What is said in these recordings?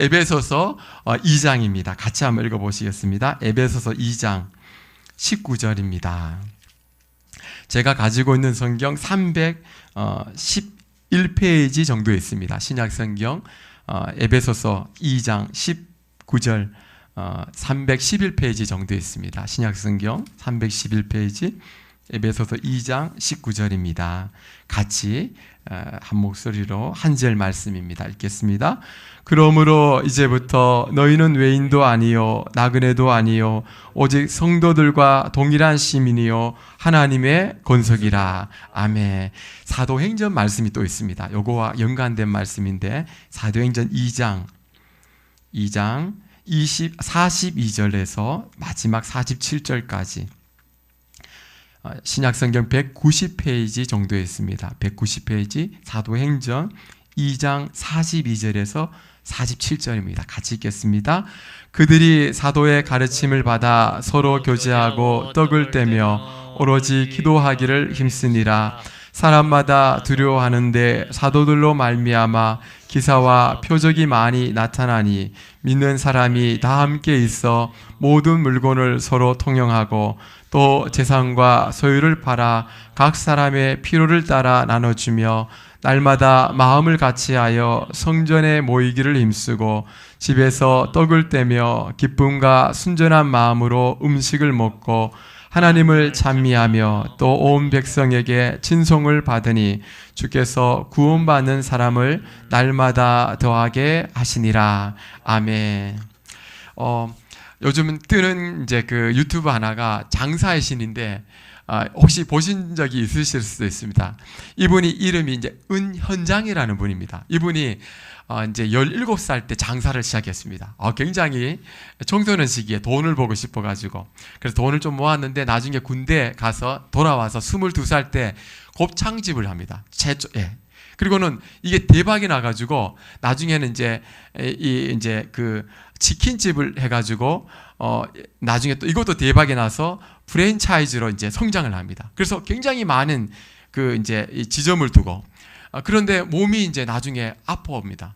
에베소서 2장입니다. 같이 한번 읽어보시겠습니다. 에베소서 2장 19절입니다. 제가 가지고 있는 성경 311페이지 정도에 있습니다. 신약성경 에베소서 2장 19절 311페이지 정도에 있습니다. 신약성경 311페이지 에베소서 2장 19절입니다. 같이 한 목소리로 한 절 말씀입니다. 읽겠습니다. 그러므로 이제부터 너희는 외인도 아니요 나그네도 아니요 오직 성도들과 동일한 시민이요 하나님의 권속이라. 아멘. 사도행전 말씀이 또 있습니다. 요거와 연관된 말씀인데 사도행전 2장 42절에서 마지막 47절까지 신약성경 190페이지 정도에 있습니다. 190페이지 사도행전 2장 42절에서 47절입니다. 같이 읽겠습니다. 그들이 사도의 가르침을 받아 서로 교제하고 떡을 떼며 오로지 기도하기를 힘쓰니라. 사람마다 두려워하는데 사도들로 말미암아 기사와 표적이 많이 나타나니 믿는 사람이 다 함께 있어 모든 물건을 서로 통용하고 또 재산과 소유를 팔아 각 사람의 필요를 따라 나눠주며 날마다 마음을 같이하여 성전에 모이기를 힘쓰고 집에서 떡을 떼며 기쁨과 순전한 마음으로 음식을 먹고 하나님을 찬미하며 또 온 백성에게 친송을 받으니 주께서 구원받는 사람을 날마다 더하게 하시니라. 아멘. 요즘 뜨는 이제 그 유튜브 하나가 장사의 신인데 혹시 보신 적이 있으실 수도 있습니다. 이분이 이름이 이제 은현장이라는 분입니다. 이분이 이제 17살 때 장사를 시작했습니다. 굉장히 청소년 시기에 돈을 벌고 싶어가지고 그래서 돈을 좀 모았는데 나중에 군대 가서 돌아와서 22살 때 곱창집을 합니다. 그리고는 이게 대박이 나가지고 나중에는 이제 그 치킨집을 해가지고 나중에 또 이것도 대박이 나서 프랜차이즈로 이제 성장을 합니다. 그래서 굉장히 많은 그 이제 지점을 두고 그런데 몸이 이제 나중에 아파옵니다.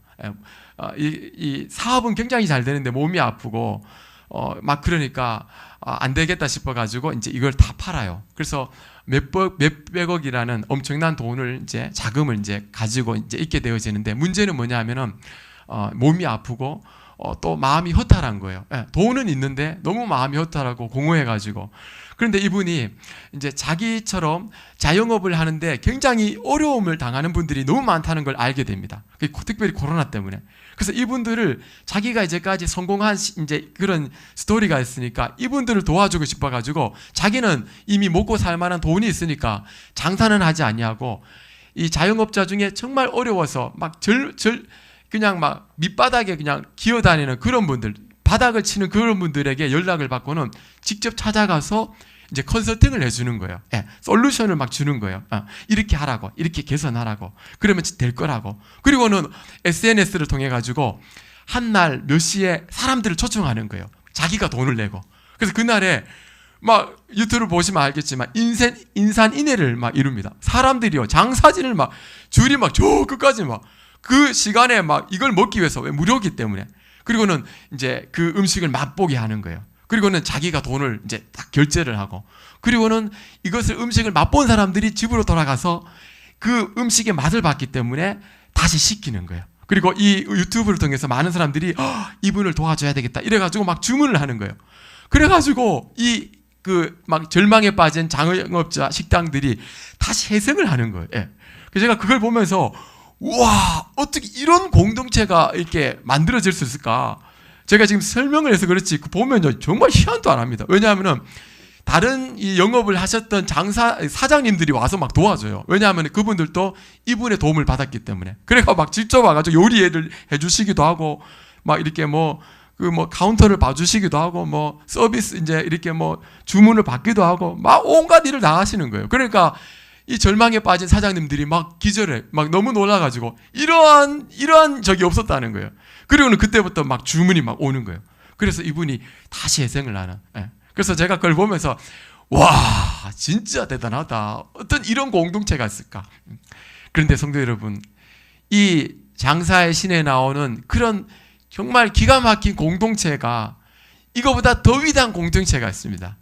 이 사업은 굉장히 잘 되는데 몸이 아프고 막 그러니까 안 되겠다 싶어가지고 이제 이걸 다 팔아요. 그래서 몇백억이라는 엄청난 돈을 이제 자금을 이제 가지고 이제 있게 되어지는데 문제는 뭐냐면은 몸이 아프고 또 마음이 허탈한 거예요. 돈은 있는데 너무 마음이 허탈하고 공허해가지고. 그런데 이분이 이제 자기처럼 자영업을 하는데 굉장히 어려움을 당하는 분들이 너무 많다는 걸 알게 됩니다. 특별히 코로나 때문에. 그래서 이분들을 자기가 이제까지 성공한 이제 그런 스토리가 있으니까 이분들을 도와주고 싶어가지고 자기는 이미 먹고 살 만한 돈이 있으니까 장사는 하지 아니하고 이 자영업자 중에 정말 어려워서 막 그냥 막 밑바닥에 그냥 기어다니는 그런 분들, 바닥을 치는 그런 분들에게 연락을 받고는 직접 찾아가서 이제 컨설팅을 해주는 거예요. 솔루션을 막 주는 거예요. 이렇게 하라고, 이렇게 개선하라고, 그러면 될 거라고. 그리고는 SNS를 통해 가지고 한 날 몇 시에 사람들을 초청하는 거예요. 자기가 돈을 내고. 그래서 그날에 막 유튜브를 보시면 알겠지만 인산인해를 막 이룹니다. 사람들이요 장사진을 막 줄이 막 저 끝까지 막 그 시간에 막 이걸 먹기 위해서 왜 무료이기 때문에. 그리고는 이제 그 음식을 맛보게 하는 거예요. 그리고는 자기가 돈을 이제 딱 결제를 하고, 그리고는 이것을 음식을 맛본 사람들이 집으로 돌아가서 그 음식의 맛을 봤기 때문에 다시 시키는 거예요. 그리고 이 유튜브를 통해서 많은 사람들이 이분을 도와줘야 되겠다 이래가지고 막 주문을 하는 거예요. 그래가지고 이 그 막 절망에 빠진 자영업자 식당들이 다시 회생을 하는 거예요. 그래서 제가 그걸 보면서 와, 어떻게 이런 공동체가 이렇게 만들어질 수 있을까? 제가 지금 설명을 해서 그렇지 보면 정말 희한도 안 합니다. 왜냐하면은 다른 이 영업을 하셨던 사장님들이 와서 막 도와줘요. 왜냐하면 그분들도 이분의 도움을 받았기 때문에. 그래가 막 직접 와가지고 요리를 해주시기도 하고 막 이렇게 카운터를 봐주시기도 하고 서비스 이제 이렇게 주문을 받기도 하고 막 온갖 일을 다 하시는 거예요. 그러니까 이 절망에 빠진 사장님들이 막 기절해. 막 너무 놀라가지고 이러한 적이 없었다는 거예요. 그리고는 그때부터 막 주문이 막 오는 거예요. 그래서 이분이 다시 회생을 하는. 그래서 제가 그걸 보면서 와, 진짜 대단하다. 어떤 이런 공동체가 있을까? 그런데 성도 여러분, 이 장사의 신에 나오는 그런 정말 기가 막힌 공동체가 이거보다 더 위대한 공동체가 있습니다.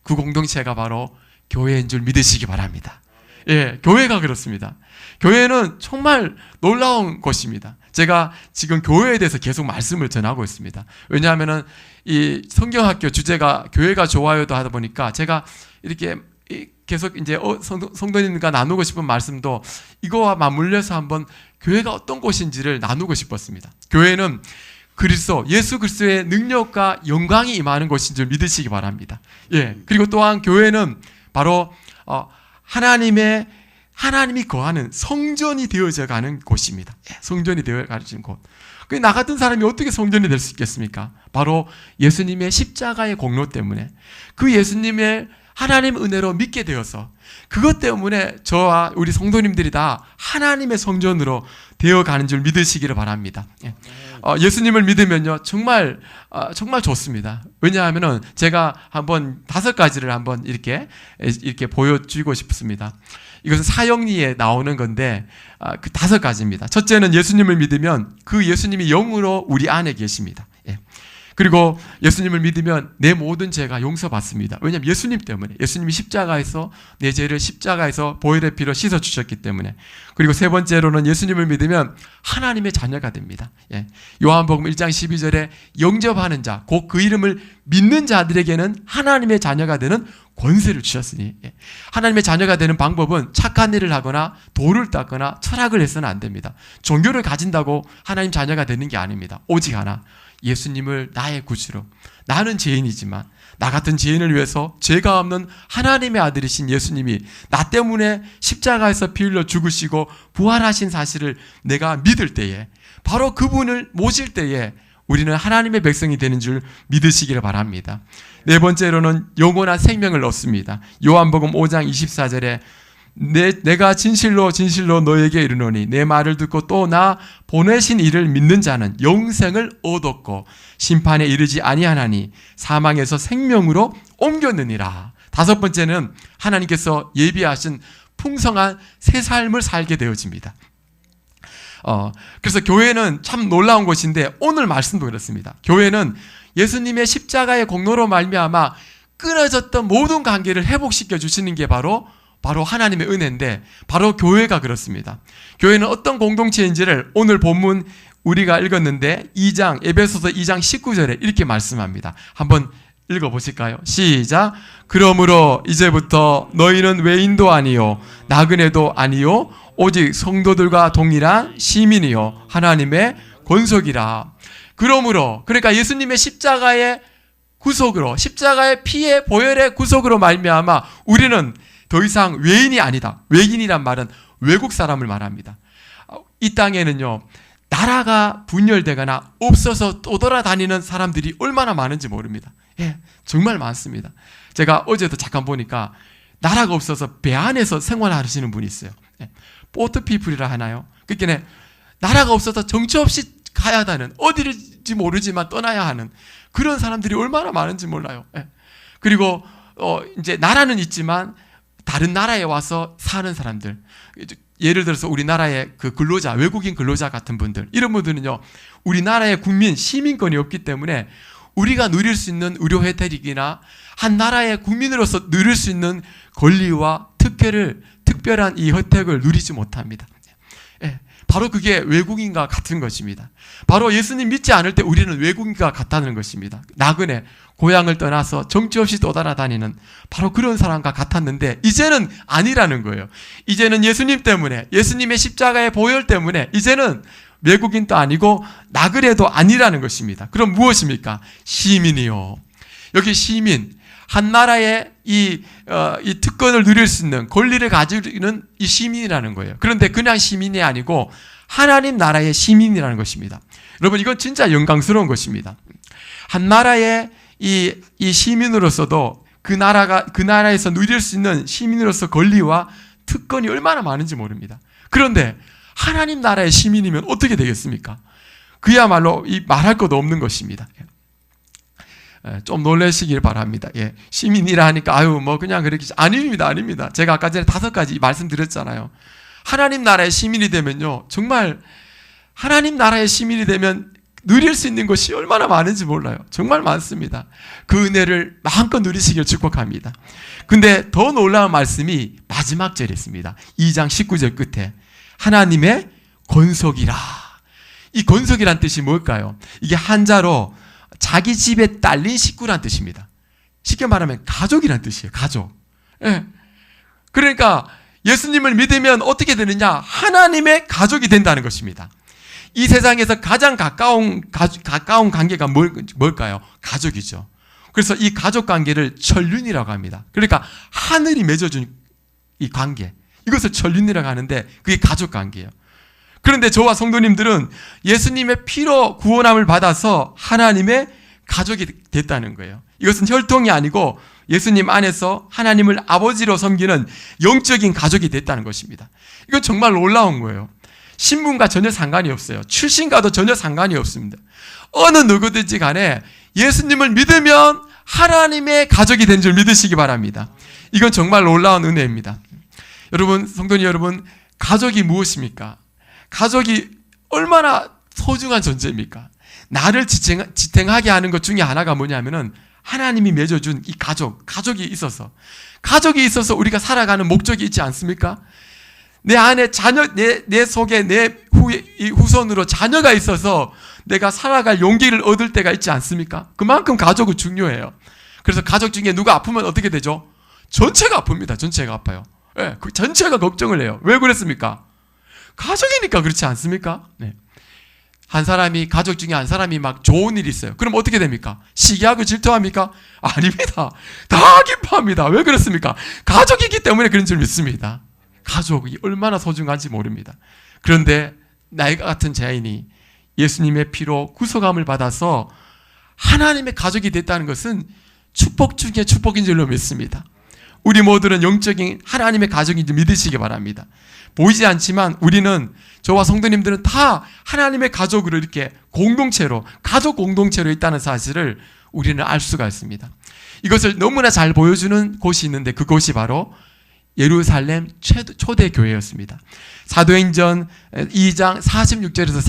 그 공동체가 바로 교회인 줄 믿으시기 바랍니다. 예, 교회가 그렇습니다. 교회는 정말 놀라운 것입니다. 제가 지금 교회에 대해서 계속 말씀을 전하고 있습니다. 왜냐하면은 이 성경학교 주제가 교회가 좋아요도 하다 보니까 제가 이렇게 계속 이제 성도님과 나누고 싶은 말씀도 이거와 맞물려서 한번 교회가 어떤 곳인지를 나누고 싶었습니다. 교회는 예수 그리스도의 능력과 영광이 임하는 곳인 줄 믿으시기 바랍니다. 예. 그리고 또한 교회는 바로 하나님이 거하는 성전이 되어져 가는 곳입니다. 예, 성전이 되어가는 곳. 나 같은 사람이 어떻게 성전이 될 수 있겠습니까? 바로 예수님의 십자가의 공로 때문에 그 예수님의 하나님 은혜로 믿게 되어서 그것 때문에 저와 우리 성도님들이 다 하나님의 성전으로 되어가는 줄 믿으시기를 바랍니다. 예. 예수님을 믿으면요 정말 좋습니다. 왜냐하면은 제가 한번 5가지를 한번 이렇게 보여주고 싶습니다. 이것은 사형리에 나오는 건데 그 5가지입니다. 첫째는 예수님을 믿으면 그 예수님이 영으로 우리 안에 계십니다. 예. 그리고 예수님을 믿으면 내 모든 죄가 용서받습니다. 왜냐하면 예수님 때문에, 예수님이 십자가에서 내 죄를 십자가에서 보혈의 피로 씻어주셨기 때문에. 그리고 세 번째로는 예수님을 믿으면 하나님의 자녀가 됩니다. 예. 요한복음 1장 12절에 영접하는 자, 곧 그 이름을 믿는 자들에게는 하나님의 자녀가 되는 권세를 주셨으니, 예. 하나님의 자녀가 되는 방법은 착한 일을 하거나 도를 닦거나 철학을 해서는 안 됩니다. 종교를 가진다고 하나님 자녀가 되는 게 아닙니다. 오직 하나, 예수님을 나의 구주로, 나는 죄인이지만 나 같은 죄인을 위해서 죄가 없는 하나님의 아들이신 예수님이 나 때문에 십자가에서 피 흘려 죽으시고 부활하신 사실을 내가 믿을 때에, 바로 그분을 모실 때에 우리는 하나님의 백성이 되는 줄 믿으시기를 바랍니다. 네 번째로는 영원한 생명을 얻습니다. 요한복음 5장 24절에 내가 진실로 너에게 이르노니 내 말을 듣고 또 나 보내신 이를 믿는 자는 영생을 얻었고 심판에 이르지 아니하나니 사망에서 생명으로 옮겼느니라. 5번째는 하나님께서 예비하신 풍성한 새 삶을 살게 되어집니다. 그래서 교회는 참 놀라운 것인데 오늘 말씀도 그렇습니다. 교회는 예수님의 십자가의 공로로 말미암아 끊어졌던 모든 관계를 회복시켜 주시는 게 바로 하나님의 은혜인데, 바로 교회가 그렇습니다. 교회는 어떤 공동체인지를 오늘 본문 우리가 읽었는데 에베소서 2장 19절에 이렇게 말씀합니다. 한번 읽어보실까요? 시작. 그러므로 이제부터 너희는 외인도 아니요 나그네도 아니요 오직 성도들과 동일한 시민이요 하나님의 권속이라. 그러므로, 그러니까 예수님의 십자가의 구속으로, 십자가의 피의 보혈의 구속으로 말미암아 우리는 더 이상 외인이 아니다. 외인이란 말은 외국 사람을 말합니다. 이 땅에는요 나라가 분열되거나 없어서 떠돌아다니는 사람들이 얼마나 많은지 모릅니다. 예, 정말 많습니다. 제가 어제도 잠깐 보니까 나라가 없어서 배 안에서 생활하시는 분이 있어요. 예, 포트피플이라 하나요? 그러니까 나라가 없어서 정처 없이 가야 하는, 어디를지 모르지만 떠나야 하는 그런 사람들이 얼마나 많은지 몰라요. 예. 그리고 이제 나라는 있지만 다른 나라에 와서 사는 사람들, 예를 들어서 우리나라의 그 근로자, 외국인 근로자 같은 분들, 이런 분들은요 우리나라의 국민, 시민권이 없기 때문에 우리가 누릴 수 있는 의료 혜택이나 한 나라의 국민으로서 누릴 수 있는 권리와 특별한 이 혜택을 누리지 못합니다. 예, 바로 그게 외국인과 같은 것입니다. 바로 예수님 믿지 않을 때 우리는 외국인과 같다는 것입니다. 나그네, 고향을 떠나서 정처 없이 떠돌아다니는 바로 그런 사람과 같았는데 이제는 아니라는 거예요. 이제는 예수님 때문에, 예수님의 십자가의 보혈 때문에 이제는 외국인도 아니고 나그네도 아니라는 것입니다. 그럼 무엇입니까? 시민이요. 여기 시민, 한 나라의 이 특권을 누릴 수 있는 권리를 가지는 이 시민이라는 거예요. 그런데 그냥 시민이 아니고 하나님 나라의 시민이라는 것입니다. 여러분, 이건 진짜 영광스러운 것입니다. 한 나라의 이 시민으로서도 그 나라에서 누릴 수 있는 시민으로서 권리와 특권이 얼마나 많은지 모릅니다. 그런데 하나님 나라의 시민이면 어떻게 되겠습니까? 그야말로 이 말할 것도 없는 것입니다. 좀 놀라시길 바랍니다. 예. 시민이라 하니까 그냥 그렇게 아닙니다. 제가 아까 전에 5가지 말씀드렸잖아요. 하나님 나라의 시민이 되면요, 정말 하나님 나라의 시민이 되면 누릴 수 있는 것이 얼마나 많은지 몰라요. 정말 많습니다. 그 은혜를 마음껏 누리시길 축복합니다. 근데 더 놀라운 말씀이 마지막 절에 있습니다. 2장 19절 끝에 하나님의 권속이라. 이 권속이란 뜻이 뭘까요? 이게 한자로 자기 집에 딸린 식구란 뜻입니다. 쉽게 말하면 가족이란 뜻이에요. 가족. 예. 그러니까 예수님을 믿으면 어떻게 되느냐? 하나님의 가족이 된다는 것입니다. 이 세상에서 가장 가까운 관계가 뭘까요? 가족이죠. 그래서 이 가족 관계를 천륜이라고 합니다. 그러니까 하늘이 맺어준 이 관계, 이것을 천륜이라고 하는데 그게 가족 관계예요. 그런데 저와 성도님들은 예수님의 피로 구원함을 받아서 하나님의 가족이 됐다는 거예요. 이것은 혈통이 아니고 예수님 안에서 하나님을 아버지로 섬기는 영적인 가족이 됐다는 것입니다. 이건 정말 놀라운 거예요. 신분과 전혀 상관이 없어요. 출신과도 전혀 상관이 없습니다. 어느 누구든지 간에 예수님을 믿으면 하나님의 가족이 된 줄 믿으시기 바랍니다. 이건 정말 놀라운 은혜입니다. 여러분, 성도님 여러분, 가족이 무엇입니까? 가족이 얼마나 소중한 존재입니까? 나를 지탱하게 하는 것 중에 하나가 뭐냐면은 하나님이 맺어준 이 가족이 있어서 우리가 살아가는 목적이 있지 않습니까? 내 안에 자녀, 내 속에 내 후손으로 자녀가 있어서 내가 살아갈 용기를 얻을 때가 있지 않습니까? 그만큼 가족은 중요해요. 그래서 가족 중에 누가 아프면 어떻게 되죠? 전체가 아픕니다. 전체가 아파요. 네, 그 전체가 걱정을 해요. 왜 그랬습니까? 가족이니까 그렇지 않습니까? 네. 가족 중에 한 사람이 막 좋은 일이 있어요. 그럼 어떻게 됩니까? 시기하고 질투합니까? 아닙니다. 다 기뻐합니다. 왜 그렇습니까? 가족이기 때문에 그런 줄 믿습니다. 가족이 얼마나 소중한지 모릅니다. 그런데 나이가 같은 자인이 예수님의 피로 구속함을 받아서 하나님의 가족이 됐다는 것은 축복 중에 축복인 줄로 믿습니다. 우리 모두는 영적인 하나님의 가족인 줄 믿으시기 바랍니다. 보이지 않지만 우리는, 저와 성도님들은 다 하나님의 가족으로 이렇게 가족 공동체로 있다는 사실을 우리는 알 수가 있습니다. 이것을 너무나 잘 보여주는 곳이 있는데 그곳이 바로 예루살렘 초대교회였습니다. 사도행전 2장 46절에서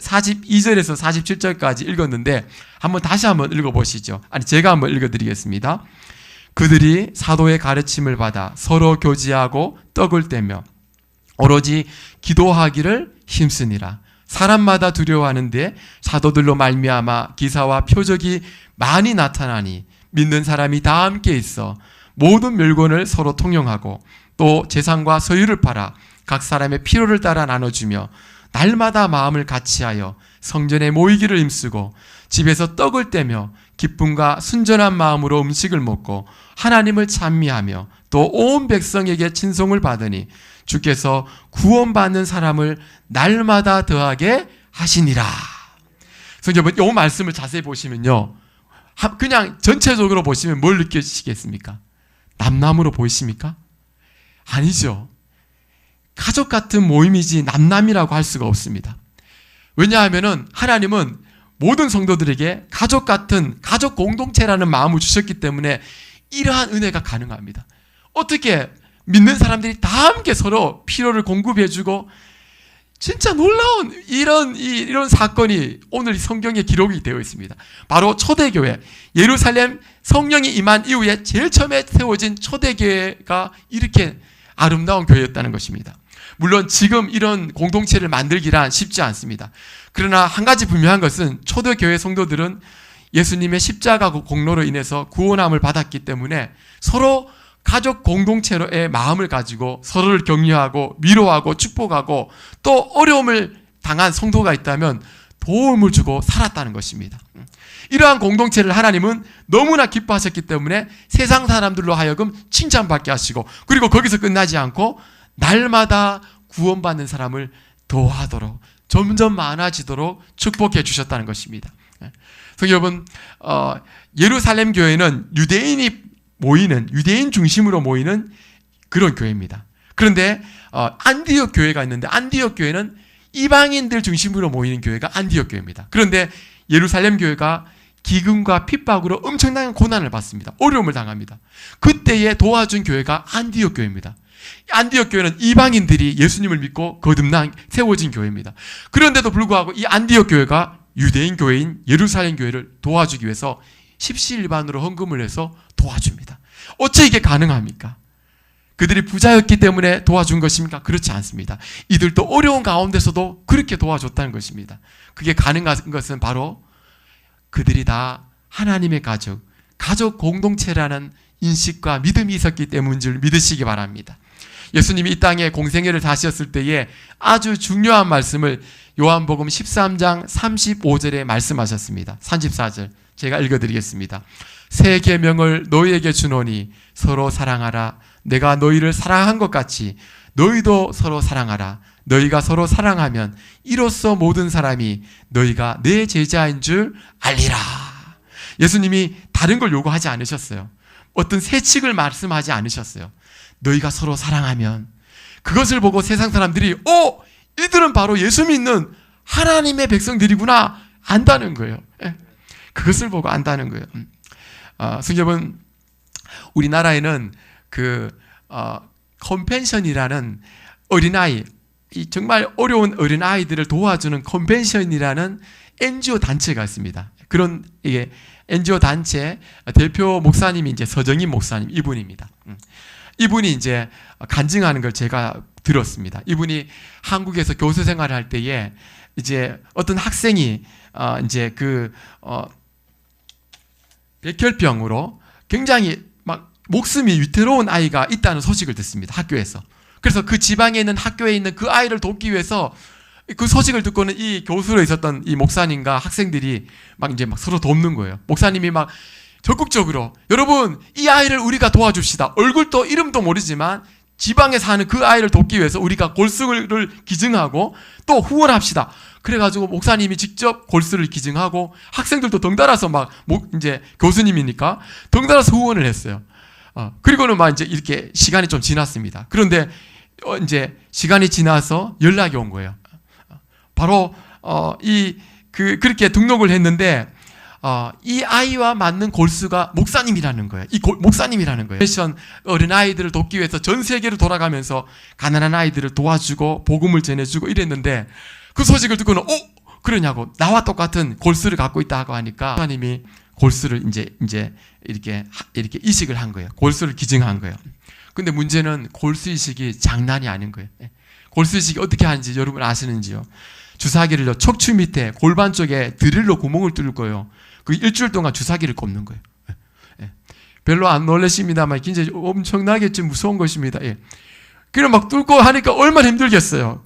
42절에서 47절까지 읽었는데 다시 한번 읽어보시죠. 제가 한번 읽어드리겠습니다. 그들이 사도의 가르침을 받아 서로 교제하고 떡을 떼며 오로지 기도하기를 힘쓰니라. 사람마다 두려워하는데 사도들로 말미암아 기사와 표적이 많이 나타나니 믿는 사람이 다 함께 있어 모든 멸곤을 서로 통용하고 또 재산과 소유를 팔아 각 사람의 필요를 따라 나눠주며 날마다 마음을 같이하여 성전에 모이기를 힘쓰고 집에서 떡을 떼며 기쁨과 순전한 마음으로 음식을 먹고 하나님을 찬미하며 또 온 백성에게 친송을 받으니 주께서 구원받는 사람을 날마다 더하게 하시니라. 그래서 여러분, 이 말씀을 자세히 보시면요, 그냥 전체적으로 보시면 뭘 느끼시겠습니까? 남남으로 보이십니까? 아니죠. 가족 같은 모임이지 남남이라고 할 수가 없습니다. 왜냐하면 하나님은 모든 성도들에게 가족 같은 가족 공동체라는 마음을 주셨기 때문에 이러한 은혜가 가능합니다. 어떻게 믿는 사람들이 다 함께 서로 필요를 공급해주고, 진짜 놀라운 이런 사건이 오늘 성경에 기록이 되어 있습니다. 바로 초대교회, 예루살렘 성령이 임한 이후에 제일 처음에 세워진 초대교회가 이렇게 아름다운 교회였다는 것입니다. 물론 지금 이런 공동체를 만들기란 쉽지 않습니다. 그러나 한 가지 분명한 것은 초대교회 성도들은 예수님의 십자가 공로로 인해서 구원함을 받았기 때문에 서로 가족 공동체로의 마음을 가지고 서로를 격려하고 위로하고 축복하고 또 어려움을 당한 성도가 있다면 도움을 주고 살았다는 것입니다. 이러한 공동체를 하나님은 너무나 기뻐하셨기 때문에 세상 사람들로 하여금 칭찬받게 하시고, 그리고 거기서 끝나지 않고 날마다 구원받는 사람을 더하도록 점점 많아지도록 축복해 주셨다는 것입니다. 그래서 여러분, 예루살렘 교회는 유대인 중심으로 모이는 그런 교회입니다. 그런데 안디옥 교회가 있는데, 안디옥 교회는 이방인들 중심으로 모이는 교회가 안디옥 교회입니다. 그런데 예루살렘 교회가 기근과 핍박으로 엄청난 고난을 받습니다. 어려움을 당합니다. 그때에 도와준 교회가 안디옥 교회입니다. 안디옥 교회는 이방인들이 예수님을 믿고 거듭난 세워진 교회입니다. 그런데도 불구하고 이 안디옥 교회가 유대인 교회인 예루살렘 교회를 도와주기 위해서 십시일반으로 헌금을 해서 도와줍니다. 어째 이게 가능합니까? 그들이 부자였기 때문에 도와준 것입니까? 그렇지 않습니다. 이들도 어려운 가운데서도 그렇게 도와줬다는 것입니다. 그게 가능한 것은 바로 그들이 다 하나님의 가족 공동체라는 인식과 믿음이 있었기 때문인 줄 믿으시기 바랍니다. 예수님이 이 땅에 공생애를 다하셨을 때에 아주 중요한 말씀을 요한복음 13장 35절에 말씀하셨습니다. 34절 제가 읽어드리겠습니다. 새 계명을 너희에게 주노니 서로 사랑하라. 내가 너희를 사랑한 것 같이 너희도 서로 사랑하라. 너희가 서로 사랑하면 이로써 모든 사람이 너희가 내 제자인 줄 알리라. 예수님이 다른 걸 요구하지 않으셨어요. 어떤 세칙을 말씀하지 않으셨어요. 너희가 서로 사랑하면 그것을 보고 세상 사람들이 이들은 바로 예수 믿는 하나님의 백성들이구나 안다는 거예요. 그것을 보고 안다는 거예요. 성경은 우리나라에는 컴펜션이라는 어린아이, 정말 어려운 어린아이들을 도와주는 컴펜션이라는 NGO 단체가 있습니다. 그런 NGO 단체 대표 목사님이 이제 서정인 목사님 이분입니다. 이분이 이제 간증하는 걸 제가 들었습니다. 이분이 한국에서 교수 생활을 할 때에 이제 어떤 학생이 이제 백혈병으로 굉장히 막 목숨이 위태로운 아이가 있다는 소식을 듣습니다. 학교에서. 그래서 그 지방에 있는 학교에 있는 그 아이를 돕기 위해서 그 소식을 듣고는 이 교수로 있었던 이 목사님과 학생들이 막 서로 돕는 거예요. 목사님이 막 적극적으로 여러분 이 아이를 우리가 도와줍시다. 얼굴도 이름도 모르지만 지방에 사는 그 아이를 돕기 위해서 우리가 골수를 기증하고 또 후원합시다. 그래가지고 목사님이 직접 골수를 기증하고 학생들도 덩달아서 이제 교수님이니까 덩달아서 후원을 했어요. 그리고는 이제 이렇게 시간이 좀 지났습니다. 그런데 이제 시간이 지나서 연락이 온 거예요. 바로 그렇게 등록을 했는데 이 아이와 맞는 골수가 목사님이라는 거예요. 목사님이라는 거예요. 어린 아이들을 돕기 위해서 전 세계를 돌아가면서 가난한 아이들을 도와주고 복음을 전해주고 이랬는데 그 소식을 듣고는 그러냐고 나와 똑같은 골수를 갖고 있다고 하니까 목사님이 골수를 이제 이렇게 이식을 한 거예요. 골수를 기증한 거예요. 근데 문제는 골수 이식이 장난이 아닌 거예요. 골수 이식이 어떻게 하는지 여러분 아시는지요? 주사기를요 척추 밑에 골반 쪽에 드릴로 구멍을 뚫을 거예요. 그 일주일 동안 주사기를 꼽는 거예요. 별로 안 놀라십니다만 굉장히 엄청나게 좀 무서운 것입니다. 그럼 막 뚫고 하니까 얼마나 힘들겠어요.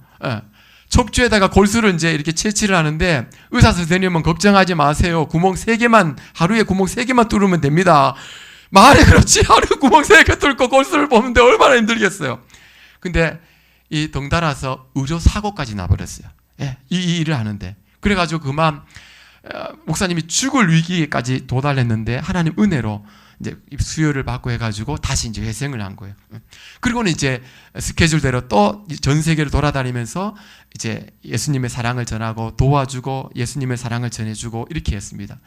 척추에다가 골수를 이제 이렇게 채취를 하는데 의사 선생님은 걱정하지 마세요. 하루에 구멍 3개만 뚫으면 됩니다. 말이 그렇지. 하루에 구멍 3개 뚫고 골수를 뽑는데 얼마나 힘들겠어요. 근데 이 덩달아서 의료 사고까지 나버렸어요. 이 일을 하는데. 그래가지고 그만 목사님이 죽을 위기까지 도달했는데 하나님 은혜로 이제 수혈을 받고 해가지고 다시 이제 회생을 한 거예요. 그리고는 이제 스케줄대로 또 전 세계를 돌아다니면서 이제 예수님의 사랑을 전하고 도와주고 예수님의 사랑을 전해주고 이렇게 했습니다.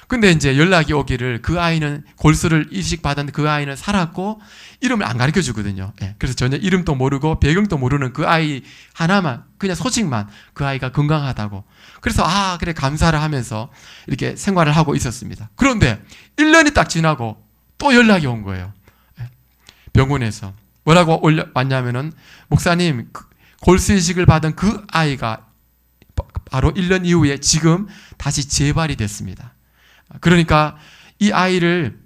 근데 이제 연락이 오기를 그 아이는 골수를 이식받은 그 아이는 살았고 이름을 안 가르쳐 주거든요. 그래서 전혀 이름도 모르고 배경도 모르는 그 아이 하나만 그냥 소식만 그 아이가 건강하다고. 그래서 그래 감사를 하면서 이렇게 생활을 하고 있었습니다. 그런데 1년이 딱 지나고 또 연락이 온 거예요. 병원에서 뭐라고 왔냐면은 목사님 골수 이식을 받은 그 아이가 바로 1년 이후에 지금 다시 재발이 됐습니다. 그러니까 이 아이를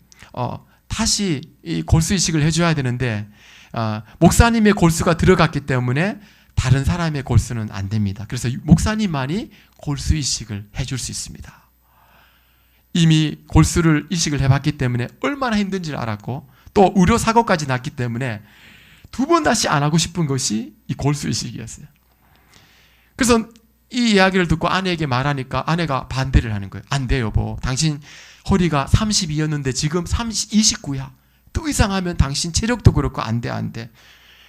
다시 이 골수 이식을 해줘야 되는데 목사님의 골수가 들어갔기 때문에 다른 사람의 골수는 안 됩니다. 그래서 목사님만이 골수 이식을 해줄 수 있습니다. 이미 골수를 이식을 해봤기 때문에 얼마나 힘든지를 알았고 또 의료 사고까지 났기 때문에 2번 다시 안 하고 싶은 것이 이 골수 이식이었어요. 그래서 이 이야기를 듣고 아내에게 말하니까 아내가 반대를 하는 거예요. 안 돼 여보. 당신 허리가 32였는데 지금 29야. 더 이상 하면 당신 체력도 그렇고 안 돼.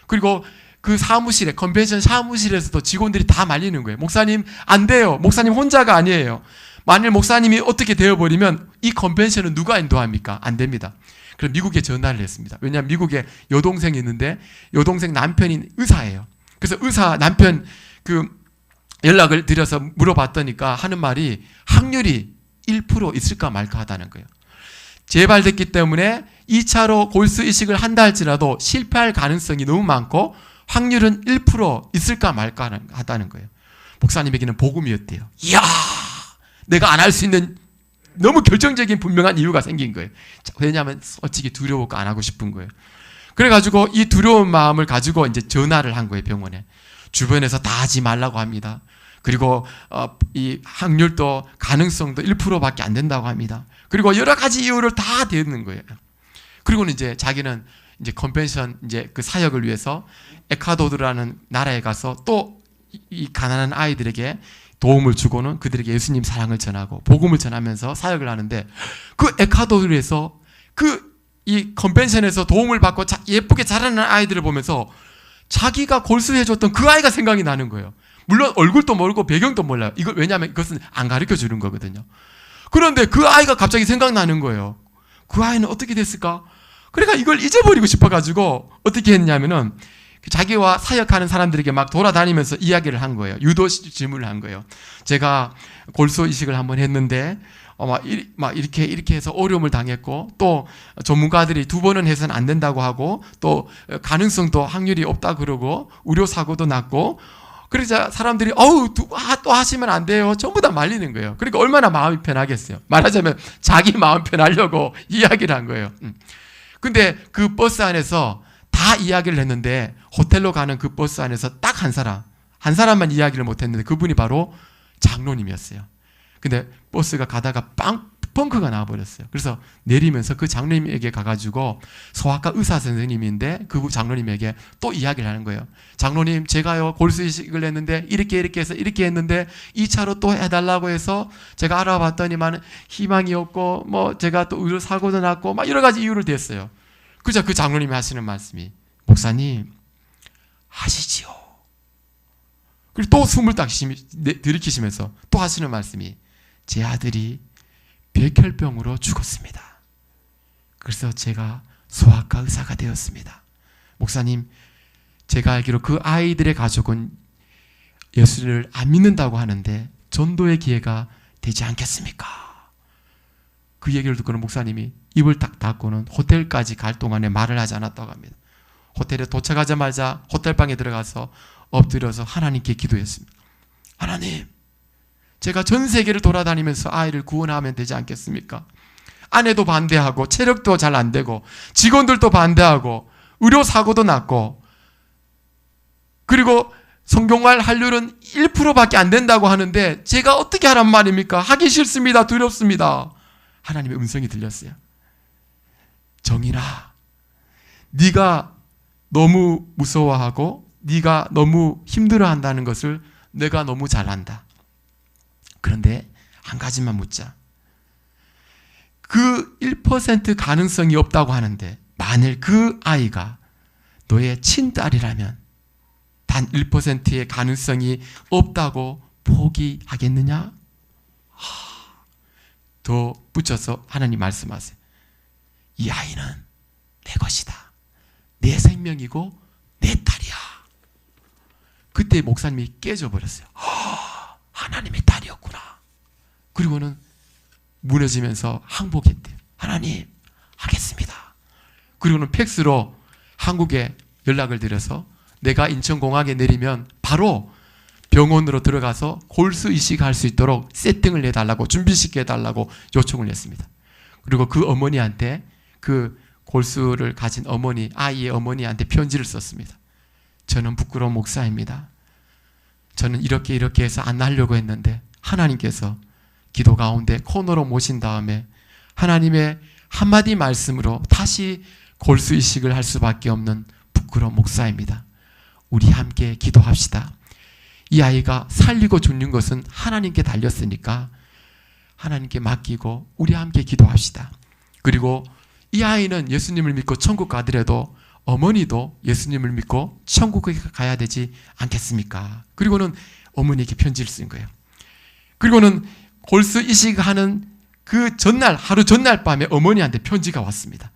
그리고 그 사무실에 컨벤션 사무실에서도 직원들이 다 말리는 거예요. 목사님 안 돼요. 목사님 혼자가 아니에요. 만일 목사님이 어떻게 되어버리면 이 컨벤션은 누가 인도합니까? 안 됩니다. 그래서 미국에 전화를 했습니다. 왜냐하면 미국에 여동생이 있는데 여동생 남편이 의사예요. 그래서 의사 남편 연락을 드려서 물어봤더니까 하는 말이 확률이 1% 있을까 말까 하다는 거예요. 재발됐기 때문에 2차로 골수 이식을 한다 할지라도 실패할 가능성이 너무 많고 확률은 1% 있을까 말까 하다는 거예요. 목사님에게는 복음이었대요. 이야, 내가 안 할 수 있는 너무 결정적인 분명한 이유가 생긴 거예요. 왜냐하면 솔직히 두려워서 안 하고 싶은 거예요. 그래가지고 이 두려운 마음을 가지고 이제 전화를 한 거예요, 병원에. 주변에서 다 하지 말라고 합니다. 그리고 이 확률도 가능성도 1%밖에 안 된다고 합니다. 그리고 여러 가지 이유를 다 대는 거예요. 그리고는 이제 자기는 이제 컨벤션 이제 그 사역을 위해서 에콰도르라는 나라에 가서 또 이 가난한 아이들에게 도움을 주고는 그들에게 예수님 사랑을 전하고 복음을 전하면서 사역을 하는데 그 에콰도르에서 이 컨벤션에서 도움을 받고 예쁘게 자라는 아이들을 보면서 자기가 골수해줬던 그 아이가 생각이 나는 거예요. 물론 얼굴도 모르고 배경도 몰라요. 이걸 왜냐하면 이것은 안 가르쳐 주는 거거든요. 그런데 그 아이가 갑자기 생각나는 거예요. 그 아이는 어떻게 됐을까? 그러니까 이걸 잊어버리고 싶어가지고 어떻게 했냐면은 자기와 사역하는 사람들에게 막 돌아다니면서 이야기를 한 거예요. 유도 질문을 한 거예요. 제가 골수 이식을 한번 했는데 막 이렇게 해서 어려움을 당했고 또 전문가들이 2번은 해서는 안 된다고 하고 또 가능성도 확률이 없다 그러고 의료 사고도 났고 그러자 사람들이 또 하시면 안 돼요. 전부 다 말리는 거예요. 그러니까 얼마나 마음이 편하겠어요. 말하자면 자기 마음 편하려고 이야기를 한 거예요. 근데 그 버스 안에서 다 이야기를 했는데 호텔로 가는 그 버스 안에서 딱 한 사람만 이야기를 못했는데 그분이 바로 장로님이었어요. 근데 버스가 가다가 펑크가 나와버렸어요. 그래서 내리면서 그 장로님에게 가가지고 소아과 의사 선생님인데 그 장로님에게 또 이야기를 하는 거예요. 장로님, 제가요 골수 이식을 했는데 이렇게 해서 이렇게 했는데 2차로 또 해달라고 해서 제가 알아봤더니만 희망이 없고 뭐 제가 또 의료 사고도 났고 막 여러 가지 이유를 댔어요. 그저 그 장로님이 하시는 말씀이 목사님 하시지요. 그리고 또 숨을 딱 들이키시면서 또 하시는 말씀이 제 아들이 백혈병으로 죽었습니다. 그래서 제가 소아과 의사가 되었습니다. 목사님, 제가 알기로 그 아이들의 가족은 예수를 안 믿는다고 하는데 전도의 기회가 되지 않겠습니까? 그 얘기를 듣고는 목사님이 입을 딱 닫고는 호텔까지 갈 동안에 말을 하지 않았다고 합니다. 호텔에 도착하자마자 호텔방에 들어가서 엎드려서 하나님께 기도했습니다. 하나님, 제가 전 세계를 돌아다니면서 아이를 구원하면 되지 않겠습니까? 아내도 반대하고 체력도 잘 안 되고 직원들도 반대하고 의료사고도 났고 그리고 성공할 확률은 1%밖에 안 된다고 하는데 제가 어떻게 하란 말입니까? 하기 싫습니다. 두렵습니다. 하나님의 음성이 들렸어요. 정인아, 네가 너무 무서워하고 네가 너무 힘들어한다는 것을 내가 너무 잘 안다. 그런데 한 가지만 묻자. 그 1% 가능성이 없다고 하는데 만일 그 아이가 너의 친딸이라면 단 1%의 가능성이 없다고 포기하겠느냐? 더 붙여서 하나님 말씀하세요. 이 아이는 내 것이다. 내 생명이고 내 딸이야. 그때 목사님이 깨져버렸어요. 하나님의 딸이었구나. 그리고는 무너지면서 항복했대요. 하나님, 하겠습니다. 그리고는 팩스로 한국에 연락을 드려서 내가 인천공항에 내리면 바로 병원으로 들어가서 골수 이식할 수 있도록 세팅을 해달라고 준비시켜달라고 요청을 했습니다. 그리고 그 어머니한테 그 골수를 가진 어머니, 아이의 어머니한테 편지를 썼습니다. 저는 부끄러운 목사입니다. 저는 이렇게 해서 안 하려고 했는데 하나님께서 기도 가운데 코너로 모신 다음에 하나님의 한마디 말씀으로 다시 골수 이식을 할 수밖에 없는 부끄러운 목사입니다. 우리 함께 기도합시다. 이 아이가 살리고 죽는 것은 하나님께 달렸으니까 하나님께 맡기고 우리 함께 기도합시다. 그리고 이 아이는 예수님을 믿고 천국 가더라도 어머니도 예수님을 믿고 천국에 가야 되지 않겠습니까? 그리고는 어머니에게 편지를 쓴 거예요. 그리고는 골수 이식하는 그 전날, 하루 전날 밤에 어머니한테 편지가 왔습니다.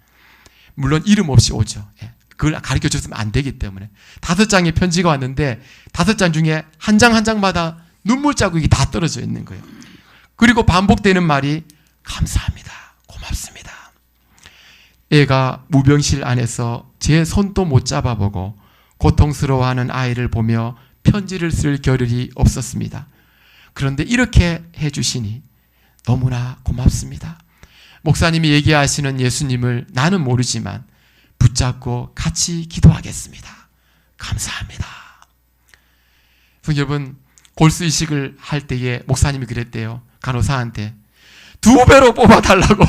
물론 이름 없이 오죠. 그걸 가르쳐 줬으면 안 되기 때문에 5장의 편지가 왔는데 5장 중에 한 장 한 장마다 눈물 자국이 다 떨어져 있는 거예요. 그리고 반복되는 말이 감사합니다. 고맙습니다. 애가 무병실 안에서 제 손도 못 잡아보고 고통스러워하는 아이를 보며 편지를 쓸 겨를이 없었습니다. 그런데 이렇게 해주시니 너무나 고맙습니다. 목사님이 얘기하시는 예수님을 나는 모르지만 붙잡고 같이 기도하겠습니다. 감사합니다. 여러분, 골수 이식을 할 때에 목사님이 그랬대요. 간호사한테 2배로 뽑아달라고.